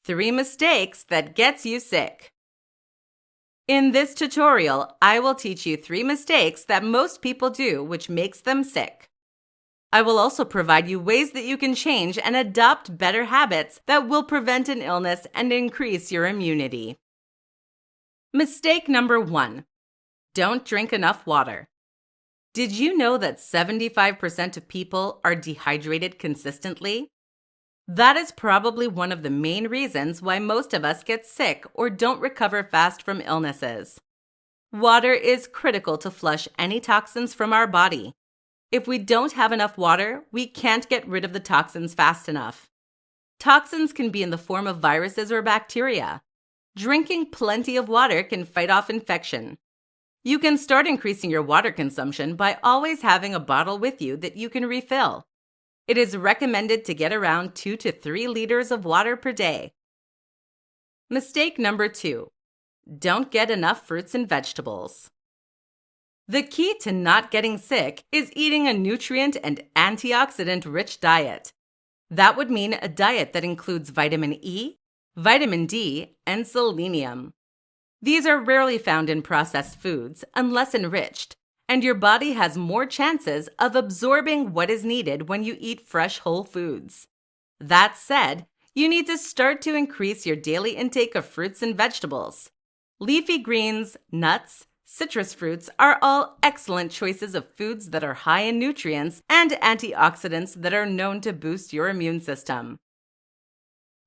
3 mistakes that gets you sick. In this tutorial, I will teach you 3 mistakes that most people do which makes them sick. I will also provide you ways that you can change and adopt better habits that will prevent an illness and increase your immunity. Mistake number 1. Don't drink enough water. Did you know that 75% of people are dehydrated consistently? That is probably one of the main reasons why most of us get sick or don't recover fast from illnesses. Water is critical to flush any toxins from our body. If we don't have enough water, we can't get rid of the toxins fast enough. Toxins can be in the form of viruses or bacteria. Drinking plenty of water can fight off infection. You can start increasing your water consumption by always having a bottle with you that you can refill. It is recommended to get around 2 to 3 liters of water per day. Mistake number 2. Don't get enough fruits and vegetables. The key to not getting sick is eating a nutrient and antioxidant-rich diet. That would mean a diet that includes vitamin E, vitamin D, and selenium. These are rarely found in processed foods unless enriched, and your body has more chances of absorbing what is needed when you eat fresh whole foods. That said, you need to start to increase your daily intake of fruits and vegetables. Leafy greens, nuts, citrus fruits are all excellent choices of foods that are high in nutrients and antioxidants that are known to boost your immune system.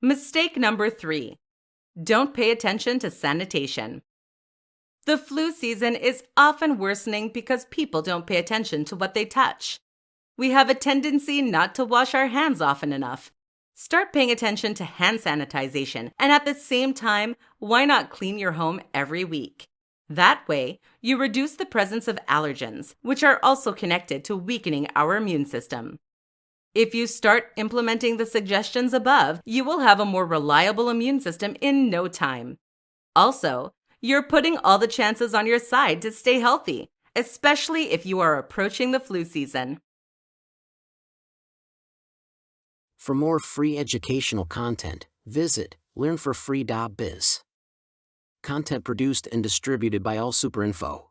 Mistake number 3. Don't pay attention to sanitation. The flu season is often worsening because people don't pay attention to what they touch. We have a tendency not to wash our hands often enough. Start paying attention to hand sanitization, and at the same time, why not clean your home every week? That way, you reduce the presence of allergens, which are also connected to weakening our immune system. If you start implementing the suggestions above, you will have a more reliable immune system in no time. Also, you're putting all the chances on your side to stay healthy, especially if you are approaching the flu season. For more free educational content, visit learnforfree.biz. Content produced and distributed by AllSuperInfo.